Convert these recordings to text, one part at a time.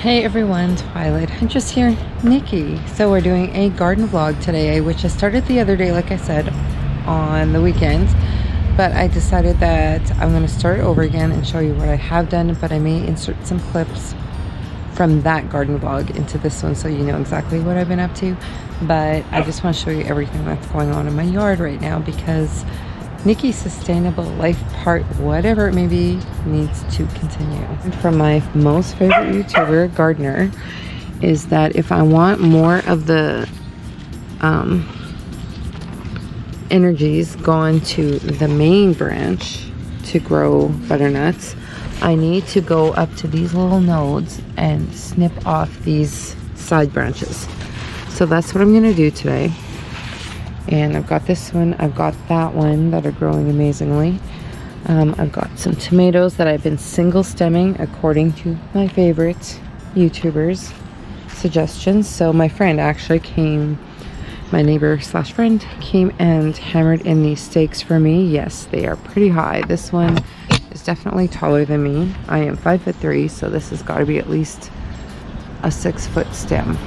Hey everyone, Twilight. I'm just here, Nikki. So we're doing a garden vlog today, which I started the other day, like I said, on the weekends. But I decided that I'm going to start over again and show you what I have done, but I may insert some clips from that garden vlog into this one so you know exactly what I've been up to. But I just want to show you everything that's going on in my yard right now because Nikis Sustainable Life part, whatever it may be, needs to continue. From my most favorite YouTuber, Gardener, is that if I want more of the energies gone to the main branch to grow butternuts, I need to go up to these little nodes and snip off these side branches. So that's what I'm going to do today. And I've got this one, I've got that one that are growing amazingly. I've got some tomatoes that I've been single stemming according to my favorite YouTubers' suggestions. So my friend actually came, my neighbor slash friend came and hammered in these stakes for me. Yes, they are pretty high. This one is definitely taller than me. I am 5'3", so this has got to be at least a 6-foot stem.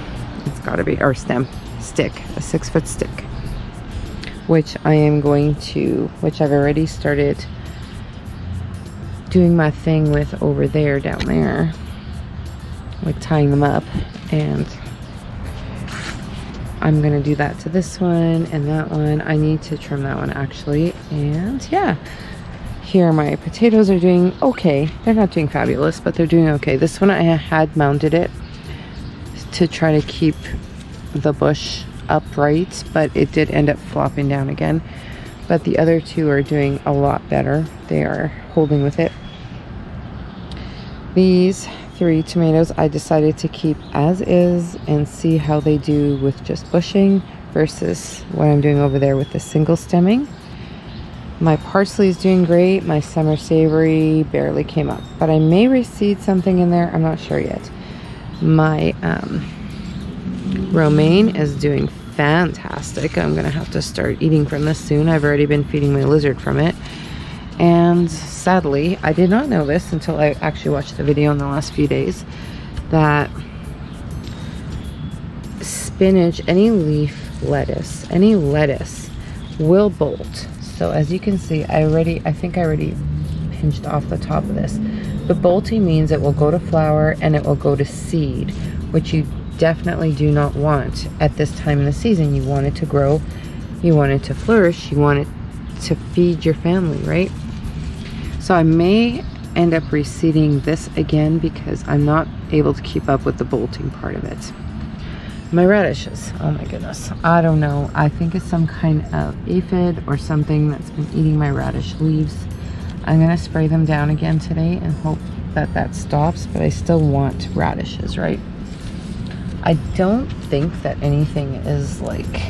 It's got to be, or stem, stick, a 6-foot stick. Which I am going to, which I've already started doing my thing with over there, down there, like tying them up. And I'm gonna do that to this one and that one. I need to trim that one actually. And yeah, here my potatoes are doing okay. They're not doing fabulous, but they're doing okay. This one I had mounted it to try to keep the bush upright, but it did end up flopping down again. But the other two are doing a lot better. They are holding with it. These 3 tomatoes I decided to keep as is and see how they do with just bushing versus what I'm doing over there with the single stemming. My parsley is doing great. My summer savory barely came up, but I may reseed something in there. I'm not sure yet. My romaine is doing fantastic. I'm gonna have to start eating from this soon. I've already been feeding my lizard from it. And sadly, I did not know this until I actually watched the video in the last few days, that spinach, any leaf lettuce, any lettuce will bolt. So as you can see, I think I already pinched off the top of this. But bolting means it will go to flower and it will go to seed, which you definitely do not want at this time in the season. You want it to grow, you want it to flourish, you want it to feed your family, right? So I may end up reseeding this again because I'm not able to keep up with the bolting part of it. My radishes, oh my goodness, I don't know. I think it's some kind of aphid or something that's been eating my radish leaves. I'm gonna spray them down again today and hope that that stops, but I still want radishes, right? I don't think that anything is like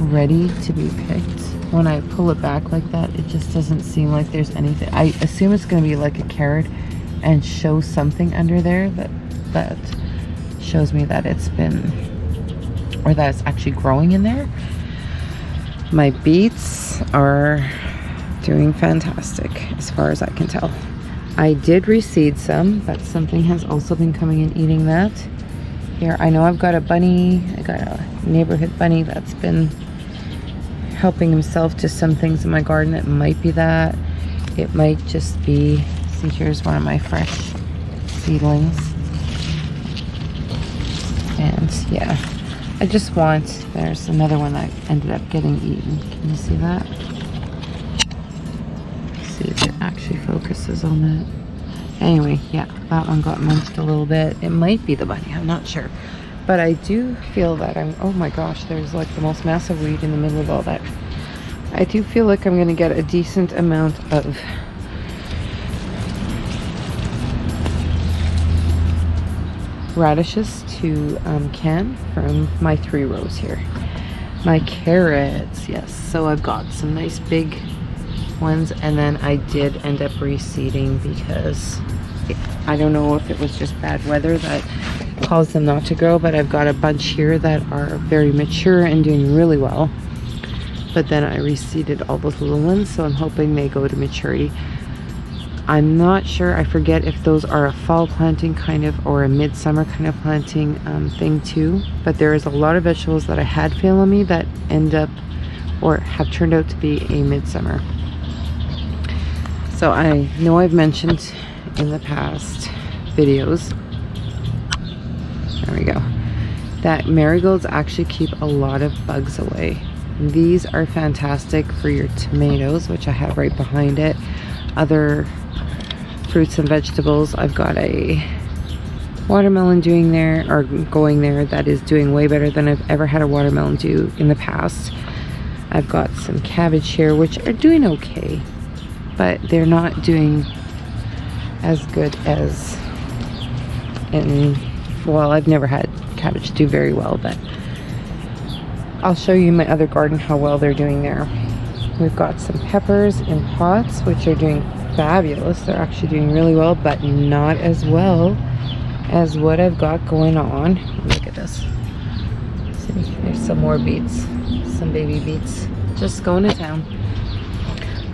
ready to be picked. When I pull it back like that, it just doesn't seem like there's anything. I assume it's going to be like a carrot and show something under there that shows me that it's been, or that it's actually growing in there. My beets are doing fantastic as far as I can tell. I did reseed some, but something has also been coming and eating that. Here, I know I've got a bunny, I got a neighborhood bunny that's been helping himself to some things in my garden. It might be that. It might just be, see, here's one of my fresh seedlings. And yeah, I just want, there's another one that ended up getting eaten. Can you see that? Let's see if it actually focuses on that. Anyway, yeah, that one got munched a little bit. It might be the bunny, I'm not sure. But I do feel that I'm, oh my gosh, there's like the most massive weed in the middle of all that. I do feel like I'm gonna get a decent amount of radishes to can from my 3 rows here. My carrots, yes. So I've got some nice big ones, and then I did end up reseeding because I don't know if it was just bad weather that caused them not to grow, but I've got a bunch here that are very mature and doing really well. But then I reseeded all those little ones, so I'm hoping they go to maturity. I'm not sure, I forget if those are a fall planting kind of, or a midsummer kind of planting thing too. But there is a lot of vegetables that I had failing me that end up, or have turned out to be a midsummer. So I know I've mentioned in the past videos, there we go, that marigolds actually keep a lot of bugs away. These are fantastic for your tomatoes, which I have right behind it. Other fruits and vegetables, I've got a watermelon doing there, or going there, that is doing way better than I've ever had a watermelon do in the past. I've got some cabbage here, which are doing okay, but they're not doing as good as in, well, I've never had cabbage do very well, but I'll show you my other garden how well they're doing there. We've got some peppers in pots, which are doing fabulous. They're actually doing really well, but not as well as what I've got going on. Look at this. See, there's some more beets, some baby beets, just going to town.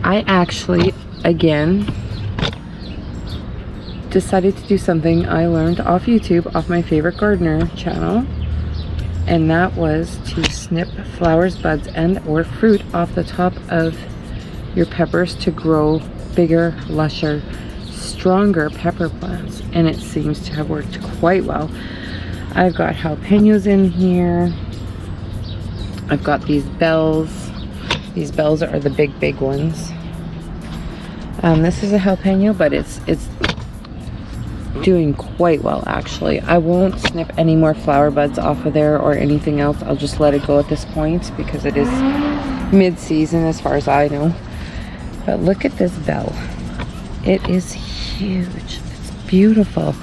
I actually, again, decided to do something I learned off YouTube, off my favorite gardener channel, and that was to snip flowers, buds, and or fruit off the top of your peppers to grow bigger, lusher, stronger pepper plants, and it seems to have worked quite well. I've got jalapenos in here. I've got these bells. These bells are the big ones. This is a jalapeno, but it's doing quite well actually. I won't snip any more flower buds off of there or anything else. I'll just let it go at this point because it is mid-season as far as I know. But look at this bell. It is huge. It's beautiful.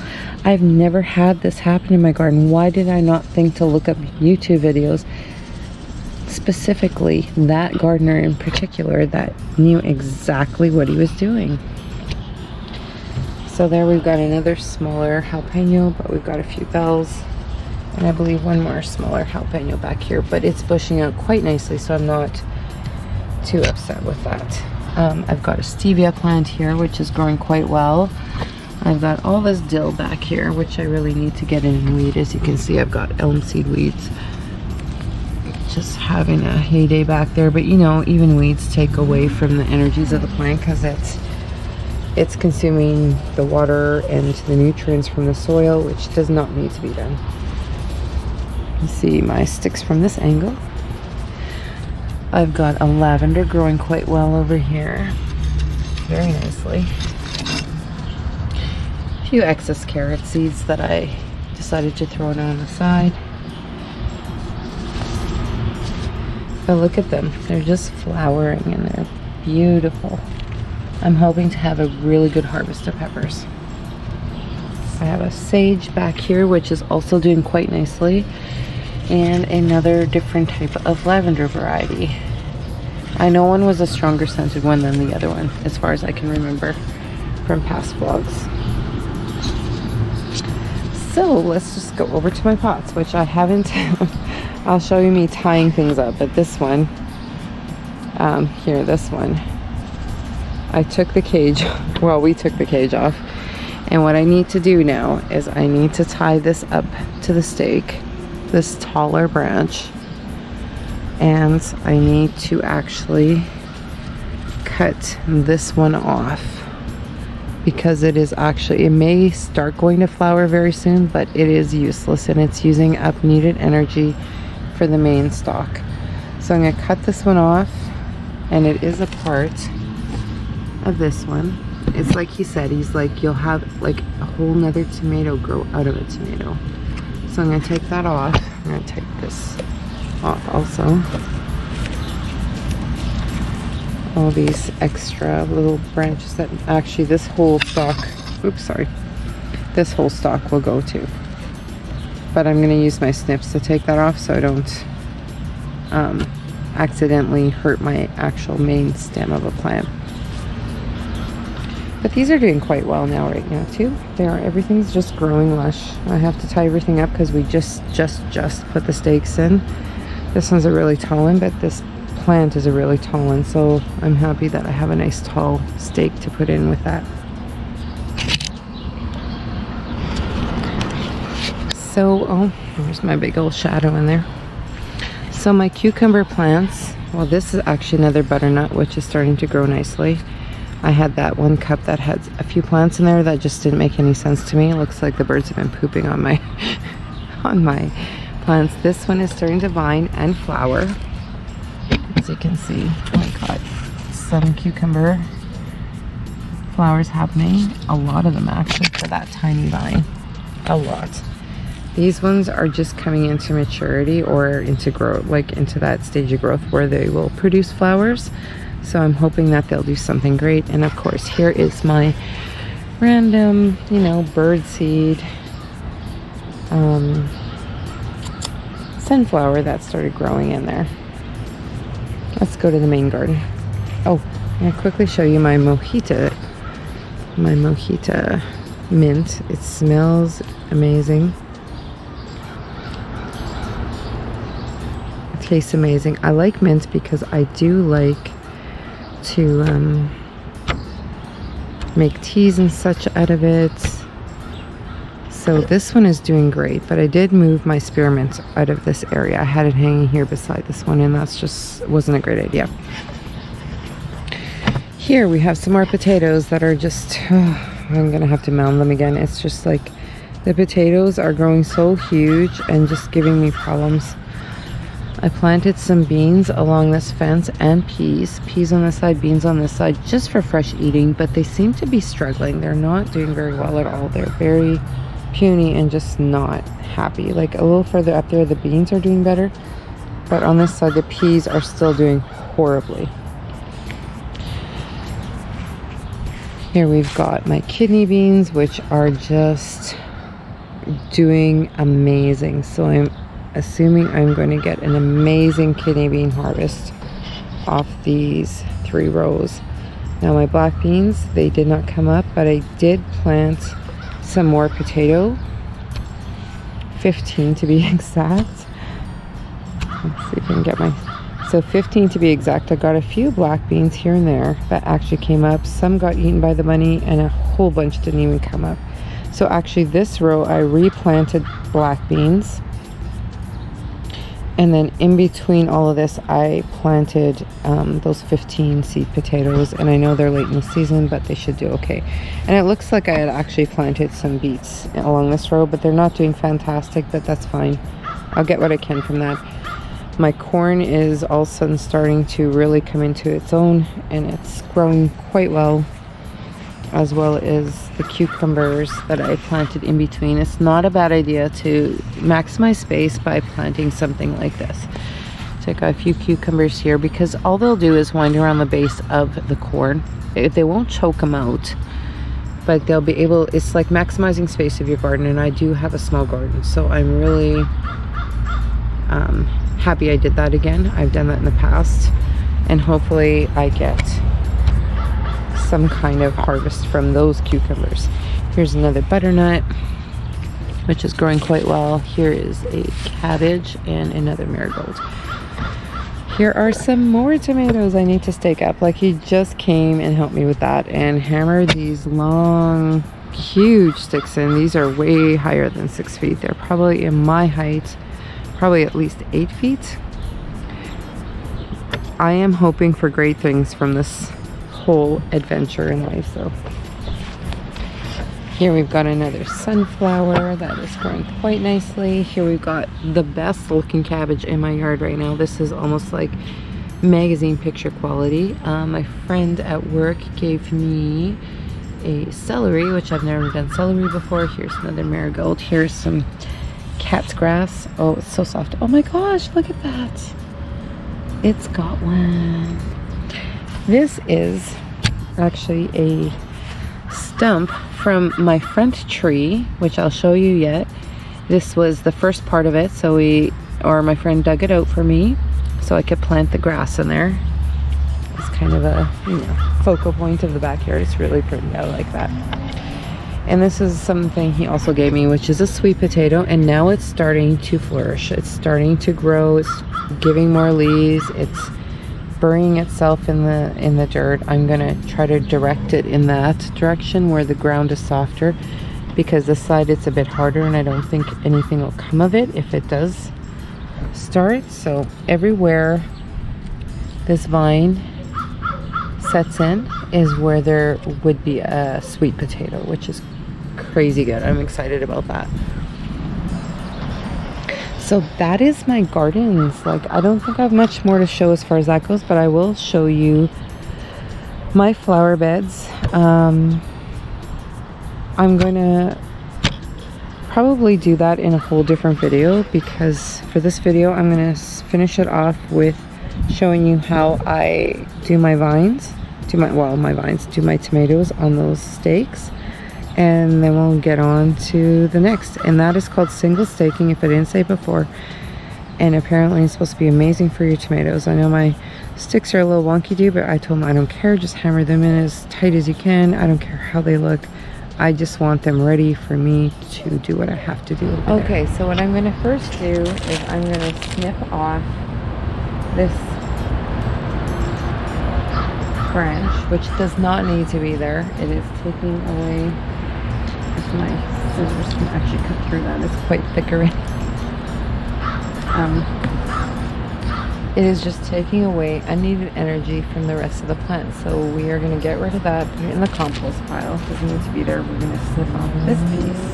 I've never had this happen in my garden. Why did I not think to look up YouTube videos, specifically that gardener in particular that knew exactly what he was doing? So there we've got another smaller jalapeno, but we've got a few bells, and I believe one more smaller jalapeno back here, but it's bushing out quite nicely, so I'm not too upset with that. I've got a stevia plant here, which is growing quite well. I've got all this dill back here, which I really need to get in and weed. As you can see, I've got elm seed weeds just having a heyday back there, but you know, even weeds take away from the energies of the plant because it's consuming the water and the nutrients from the soil, which does not need to be done. You see my sticks from this angle. I've got a lavender growing quite well over here, very nicely. A few excess carrot seeds that I decided to throw down on the side. But look at them, they're just flowering and they're beautiful. I'm hoping to have a really good harvest of peppers. I have a sage back here, which is also doing quite nicely, and another different type of lavender variety. I know one was a stronger scented one than the other one, as far as I can remember from past vlogs. So let's just go over to my pots, which I haven't. I'll show you me tying things up, but this one, here, this one, I took the cage, well, we took the cage off, and what I need to do now is I need to tie this up to the stake, this taller branch, and I need to actually cut this one off because it is actually, it may start going to flower very soon, but it is useless and it's using up needed energy for the main stalk. So I'm going to cut this one off, and it is a part of this one. It's like he said, he's like, you'll have like a whole nother tomato grow out of a tomato. So I'm going to take that off. I'm going to take this off also. All these extra little branches that actually this whole stalk, oops, sorry, this whole stalk will go to. But I'm going to use my snips to take that off so I don't accidentally hurt my actual main stem of a plant. But these are doing quite well now, right now too. Everything's just growing lush. I have to tie everything up because we just put the stakes in. This one's a really tall one, but this plant is a really tall one, so I'm happy that I have a nice tall stake to put in with that. So, oh, there's my big old shadow in there. So my cucumber plants, well, this is actually another butternut, which is starting to grow nicely. I had that one cup that had a few plants in there that just didn't make any sense to me. It looks like the birds have been pooping on my on my plants. This one is starting to vine and flower. As you can see, oh my god, some cucumber flowers happening. A lot of them actually for that tiny vine. A lot. These ones are just coming into maturity or into growth, like into that stage of growth where they will produce flowers. So I'm hoping that they'll do something great. And of course, here is my random, you know, bird seed sunflower that started growing in there. Let's go to the main garden. Oh, I'm gonna quickly show you my mojita mint. It smells amazing. It tastes amazing. I like mint because I do like to make teas and such out of it. So this one is doing great, but I did move my spearmint out of this area. I had it hanging here beside this one, and that's just wasn't a great idea. Here we have some more potatoes that are just, I'm gonna have to mound them again. It's just like the potatoes are growing so huge and just giving me problems. I planted some beans along this fence and peas on this side, beans on this side, just for fresh eating, but they seem to be struggling. They're not doing very well at all. They're very puny and just not happy. Like a little further up there, the beans are doing better, but on this side, the peas are still doing horribly. Here we've got my kidney beans, which are just doing amazing. So I'm assuming I'm going to get an amazing kidney bean harvest off these 3 rows. Now my black beans, they did not come up, but I did plant some more potato, 15 to be exact. Let's see if I can get my, so 15 to be exact. I got a few black beans here and there that actually came up. Some got eaten by the bunny and a whole bunch didn't even come up. So actually this row I replanted black beans. And then in between all of this, I planted those 15 seed potatoes. And I know they're late in the season, but they should do okay. And it looks like I had actually planted some beets along this row, but they're not doing fantastic, but that's fine. I'll get what I can from that. My corn is all of a sudden starting to really come into its own, and it's growing quite well as the cucumbers that I planted in between. It's not a bad idea to maximize space by planting something like this. So I got a few cucumbers here because all they'll do is wind around the base of the corn. They won't choke them out, but they'll be able, it's like maximizing space of your garden, and I do have a small garden, so I'm really happy I did that again. I've done that in the past, and hopefully I get some kind of harvest from those cucumbers. Here's another butternut, which is growing quite well. Here is a cabbage and another marigold. Here are some more tomatoes I need to stake up. Like, he just came and helped me with that and hammered these long, huge sticks in. These are way higher than 6 feet. They're probably in my height, probably at least 8 feet. I am hoping for great things from this whole adventure in life. So here we've got another sunflower that is growing quite nicely. Here we've got the best looking cabbage in my yard right now. This is almost like magazine picture quality. My friend at work gave me a celery, which I've never done celery before. Here's another marigold. Here's some cat's grass. Oh, it's so soft. Oh my gosh, look at that. It's got one. This is actually a stump from my front tree, which I'll show you yet. This was the first part of it, so my friend dug it out for me so I could plant the grass in there. It's kind of a, you know, focal point of the backyard. It's really pretty. I like that. And this is something he also gave me, which is a sweet potato, and now it's starting to flourish. It's starting to grow. It's giving more leaves. It's burying itself in the dirt. I'm gonna try to direct it in that direction where the ground is softer, because this side it's a bit harder and I don't think anything will come of it if it does start. So everywhere this vine sets in is where there would be a sweet potato, which is crazy good. I'm excited about that. So that is my gardens. Like, I don't think I have much more to show as far as that goes, but I will show you my flower beds. I'm going to probably do that in a whole different video, because for this video I'm going to finish it off with showing you how I do my vines, do my tomatoes on those stakes. And then we'll get on to the next, and that is called single staking, if I didn't say it before. And apparently it's supposed to be amazing for your tomatoes. I know my sticks are a little wonky, dude, but I told them I don't care, just hammer them in as tight as you can. I don't care how they look. I just want them ready for me to do what I have to do over there. So what I'm going to first do is I'm going to snip off this branch, which does not need to be there. It is taking away, if my scissors can actually cut through that, it's quite thick already. It is just taking away unneeded energy from the rest of the plant. So we are going to get rid of that, put it in the compost pile. It doesn't need to be there. We're going to snip off this piece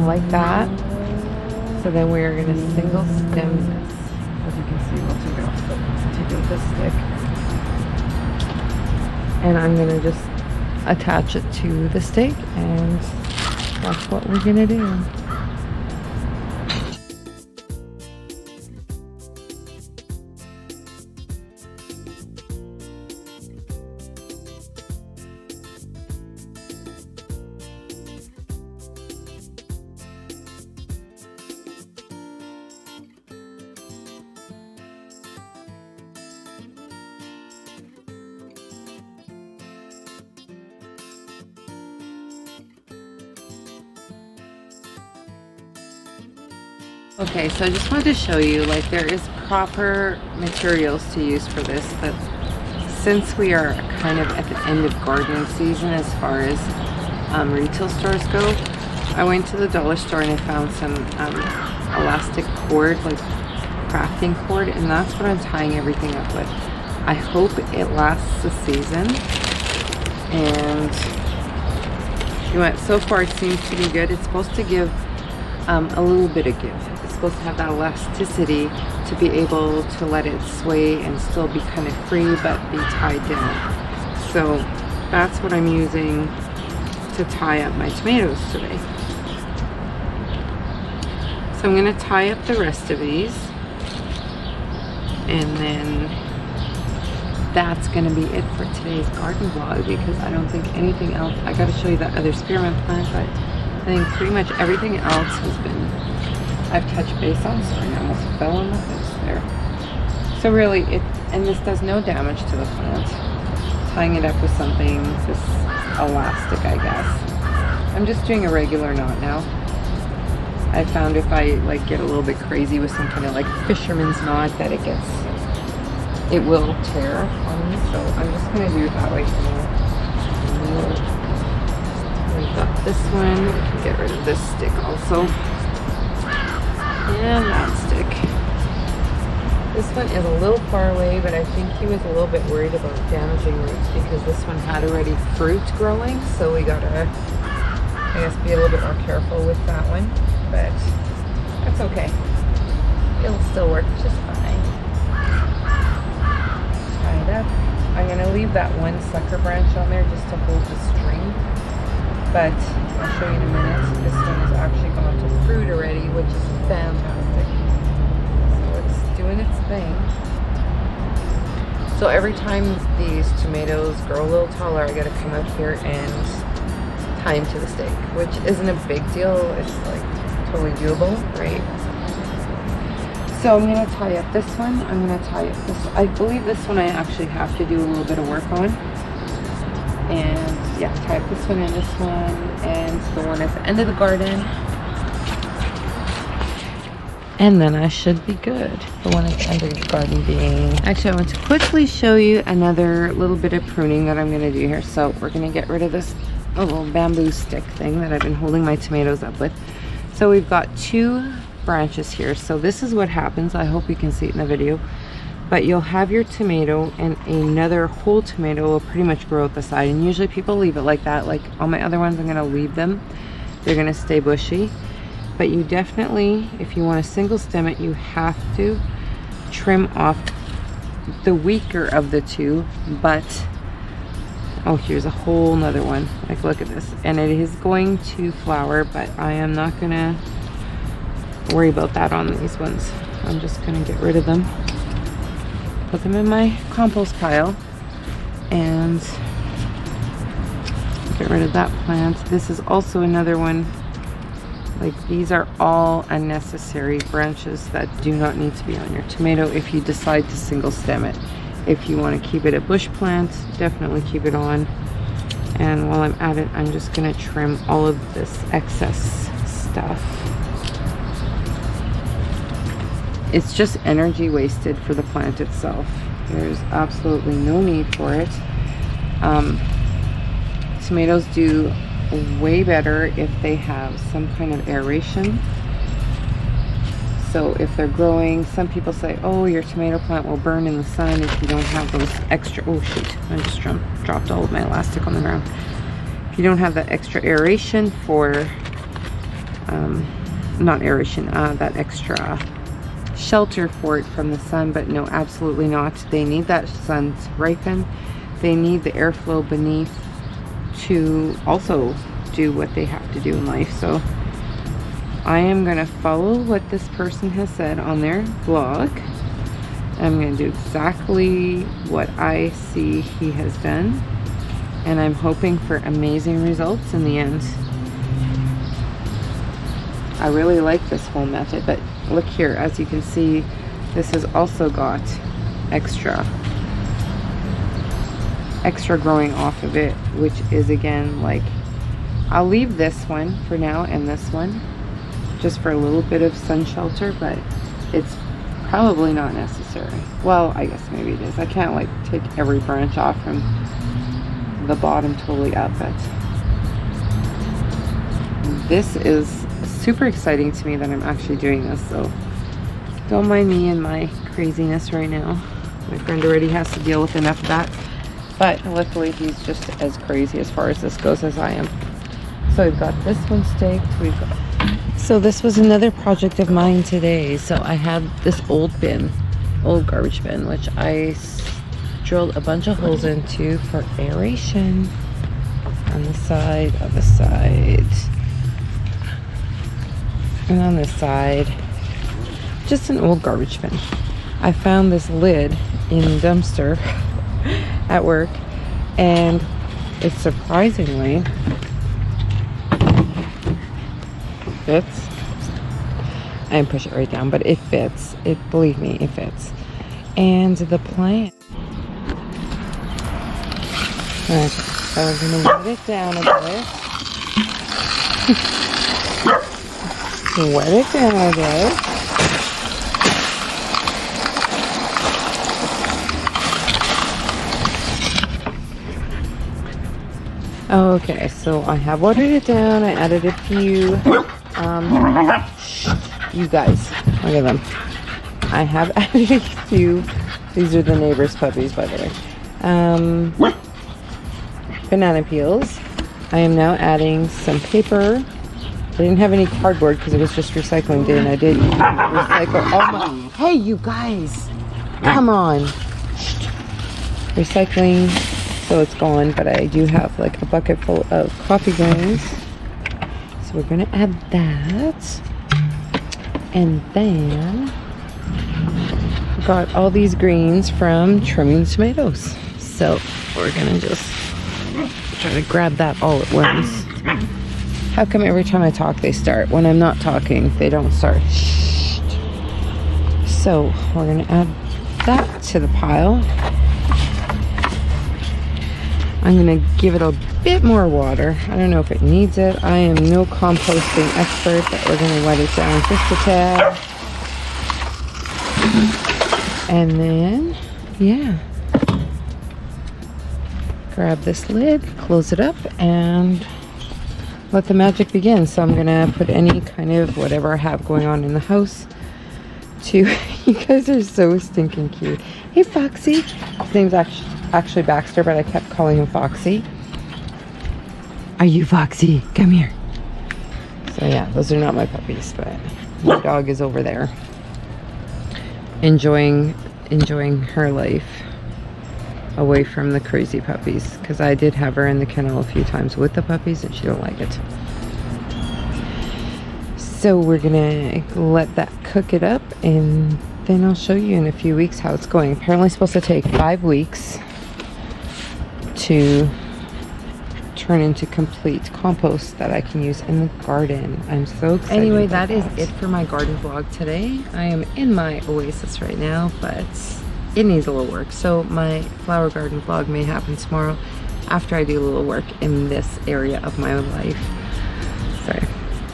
like that. So then we are going to single stem this. As you can see, we'll take out this stick. And I'm going to just attach it to the stake, and that's what we're going to do. Okay, so I just wanted to show you, like, there is proper materials to use for this, but since we are kind of at the end of gardening season as far as retail stores go, I went to the dollar store and I found some elastic cord, like crafting cord, and that's what I'm tying everything up with. I hope it lasts the season, and you know what, so far it seems to be good. It's supposed to give a little bit of give. It's supposed to have that elasticity to be able to let it sway and still be kind of free but be tied down. So that's what I'm using to tie up my tomatoes today. So I'm going to tie up the rest of these, and then that's going to be it for today's garden vlog, because I don't think anything else. I got to show you that other spearmint plant, but I think pretty much everything else has been, I've touched base on. Sorry, I almost fell on the fence there. So really, and this does no damage to the plant. Tying it up with something, this elastic, I guess. I'm just doing a regular knot now. I found if I like get a little bit crazy with some kind of like fisherman's knot, that it will tear on me. So I'm just gonna do it that way for now. We've got this one. We can get rid of this stick also. And that stick. This one is a little far away, but I think he was a little bit worried about damaging roots because this one had already fruit growing. So we gotta, I guess, be a little bit more careful with that one. But that's okay. It'll still work just fine. Tie it up. I'm gonna leave that one sucker branch on there just to hold the string. But I'll show you in a minute. This one has actually gone to fruit already, which is fantastic. So it's doing its thing. So every time these tomatoes grow a little taller, I gotta come up here and tie them to the stake, which isn't a big deal. It's like totally doable, right? So I'm gonna tie up this one. I'm gonna tie up this. I believe this one I actually have to do a little bit of work on. And yeah, tie up this one and this one and the one at the end of the garden. And then I should be good. The one at the end of the garden being... Actually, I want to quickly show you another little bit of pruning that I'm going to do here. So we're going to get rid of this a little bamboo stick thing that I've been holding my tomatoes up with. So we've got 2 branches here. So this is what happens. I hope you can see it in the video. But you'll have your tomato and another whole tomato will pretty much grow at the side. And usually people leave it like that. Like on my other ones, I'm gonna leave them. They're gonna stay bushy. But you definitely, if you want to single stem it, you have to trim off the weaker of the 2. But, oh, here's a whole nother one. Like, look at this. And it is going to flower, but I am not gonna worry about that on these ones. I'm just gonna get rid of them. Put them in my compost pile and get rid of that plant. This is also another one. Like, these are all unnecessary branches that do not need to be on your tomato if you decide to single stem it. If you want to keep it a bush plant, definitely keep it on. And while I'm at it, I'm just going to trim all of this excess stuff. It's just energy wasted for the plant itself. There's absolutely no need for it. Tomatoes do way better if they have some kind of aeration. So if they're growing, some people say, oh, your tomato plant will burn in the sun if you don't have those extra, oh shoot, I just dropped all of my elastic on the ground. If you don't have that extra aeration for, not aeration, that extra shelter for it from the sun. But no, absolutely not. They need that sun to ripen. They need the airflow beneath to also do what they have to do in life. So I am going to follow what this person has said on their blog. I'm going to do exactly what I see he has done, and I'm hoping for amazing results in the end. I really like this whole method, but look here, as you can see, this has also got extra growing off of it, which is, again, like, I'll leave this one for now and this one just for a little bit of sun shelter, but it's probably not necessary. Well, I guess maybe it is. I can't like take every branch off from the bottom totally up, but this is super exciting to me that I'm actually doing this. So don't mind me and my craziness right now. My friend already has to deal with enough of that, but luckily he's just as crazy as far as this goes as I am. So we've got this one staked. So this was another project of mine today. So I had this old garbage bin, which I drilled a bunch of holes into for aeration on the side, and on this side. Just an old garbage bin. I found this lid in the dumpster at work, and it surprisingly fits. I didn't push it right down, but it fits. Believe me, it fits. And the plant. Okay, so we're gonna wet it down a bit. Wet it down a bit. Okay, so I have watered it down. I added a few, you guys, look at them. I have added a few, these are the neighbor's puppies, by the way, banana peels. I am now adding some paper. I didn't have any cardboard because it was just recycling day, and I did recycle all my, hey you guys, come on, recycling. So it's gone, but I do have like a bucket full of coffee grounds. So we're gonna add that. And then got all these greens from trimming tomatoes. So we're gonna just try to grab that all at once. How come every time I talk they start? When I'm not talking, they don't start. So we're gonna add that to the pile. I'm going to give it a bit more water. I don't know if it needs it. I am no composting expert, but we're going to wet it down just a tad. And then, yeah. grab this lid, close it up, and let the magic begin. So I'm gonna put any kind of whatever I have going on in the house to, you guys are so stinking cute. Hey Foxy. His name's actually Baxter, but I kept calling him Foxy. Are you Foxy? Come here. So yeah, those are not my puppies, but my dog is over there enjoying her life away from the crazy puppies, because I did have her in the kennel a few times with the puppies and she don't like it. So we're gonna let that cook it up, and then I'll show you in a few weeks how it's going. Apparently it's supposed to take 5 weeks to turn into complete compost that I can use in the garden. I'm so excited. Anyway, that is it for my garden vlog today. I am in my oasis right now, but it needs a little work. So my flower garden vlog may happen tomorrow after I do a little work in this area of my life. Sorry,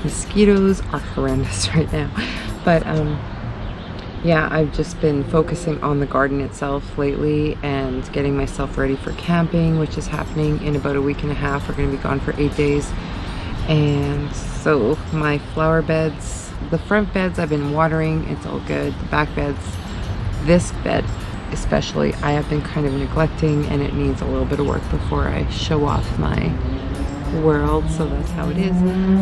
mosquitoes are horrendous right now. But yeah, I've just been focusing on the garden itself lately and getting myself ready for camping, which is happening in about a week and a half. We're going to be gone for 8 days. And so my flower beds, the front beds I've been watering, it's all good. The back beds, this bed especially, I have been kind of neglecting, and it needs a little bit of work before I show off my world. So that's how it is.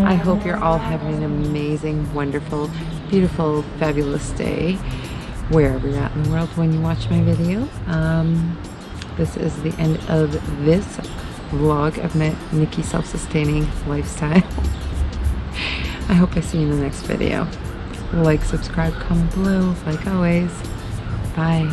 I hope you're all having an amazing, wonderful, beautiful, fabulous day wherever you're at in the world when you watch my video. This is the end of this vlog of my Nikis Self-sustaining Lifestyle. I hope I see you in the next video. Like, subscribe, comment below, like always. Bye.